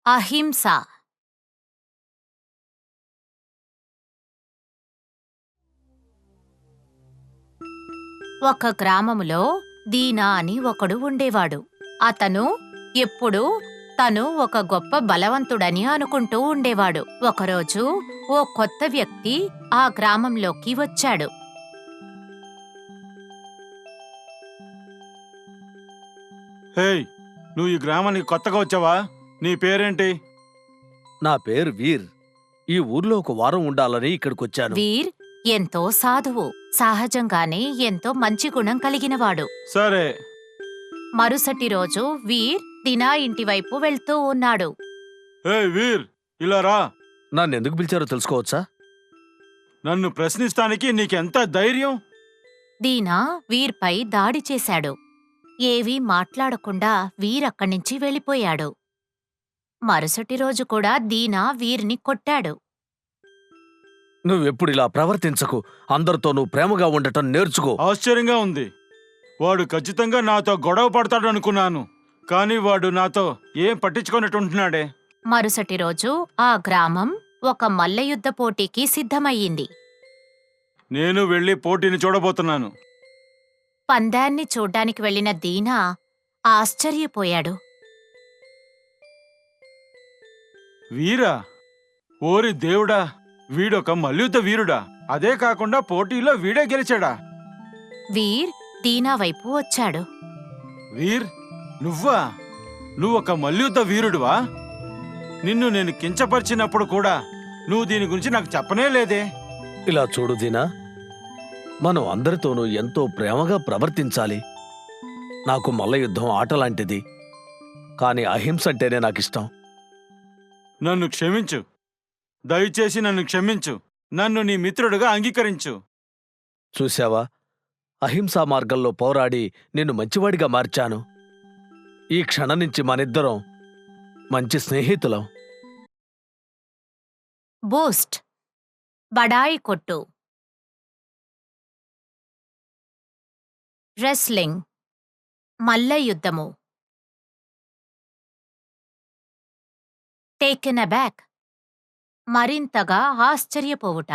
అహింస. ఒక గ్రామములో దీనా అని ఒకడు ఉండేవాడు. అతను ఎప్పుడూ తను ఒక గొప్ప బలవంతుడని అనుకుంటూ ఉండేవాడు. ఒకరోజు ఓ కొత్త వ్యక్తి ఆ గ్రామంలోకి వచ్చాడు. హేయ్, నువ్వు ఈ గ్రామానికి కొత్తగా వచ్చావా? నీ పేరేంటి? నా పేరు వీర్. ఈ ఊర్లో ఒక వారం ఉండాలని ఇక్కడికొచ్చాను. వీర్ ఎంతో సాధువు, సహజంగానే ఎంతో మంచి గుణం కలిగినవాడు. సరే. మరుసటి రోజు వీర్ దీనా ఇంటివైపు వెళ్తూ ఉన్నాడు. హేయ్ వీర్, ఇలా రా. నన్నెందుకు పిలిచారో తెలుసుకోవచ్చా? నన్ను ప్రశ్నిస్తానికి నీకెంత ధైర్యం? దీనా వీర్పై దాడి చేశాడు. ఏవీ మాట్లాడకుండా వీరక్కడ్నించి వెళ్ళిపోయాడు. మరుసటి రోజు కూడా దీనా వీరిని కొట్టాడు. నువ్వెప్పుడిలా ప్రవర్తించకు. అందరితోనూ ప్రేమగా ఉండటం నేర్చుకో. ఆశ్చర్యంగా ఉంది. వాడు ఖచ్చితంగా నాతో గొడవ పడతాడు అనుకున్నాను, కానీ వాడు నాతో ఏం పట్టించుకున్నట్టుంటున్నాడే. మరుసటి రోజు ఆ గ్రామం ఒక మల్లయుద్ధ పోటీకి సిద్ధమయ్యింది. నేను వెళ్ళి పోటీని చూడబోతున్నాను. పందాన్ని చూడ్డానికి వెళ్లిన దీనా ఆశ్చర్యపోయాడు. వీరా? ఓరి దేవుడా, వీడొక మల్యుద్ధ వీరుడా? అదే కాకుండా పోటీలో వీడే గెలిచాడా? వీర్ దీనా వైపు వచ్చాడు. వీర్, నువ్వా? నువ్వొక మల్యుద్ధ వీరుడువా? నిన్ను నేను కించపరిచినప్పుడు కూడా నువ్వు దీని గురించి నాకు చెప్పనే లేదే. ఇలా చూడు దీనా, మనం అందరితోనూ ఎంతో ప్రేమగా ప్రవర్తించాలి. నాకు మల్లయుద్ధం ఆటలాంటిది, కాని అహింస అంటేనే నాకిష్టం. నన్ను క్షమించు, దయచేసి నన్ను క్షమించు. నన్ను నీ మిత్రుడుగా అంగీకరించు. చూశావా, అహింసా మార్గంలో పోరాడి నిన్ను మంచివాడిగా మార్చాను. ఈ క్షణం నుంచి మనిద్దరం మంచి స్నేహితులం. బూస్ట్ బడాయి కొట్టు. రెస్లింగ్ మల్లయుద్ధము. టేకెన్ అబ్యాక్ మరింతగా ఆశ్చర్యపోవుట.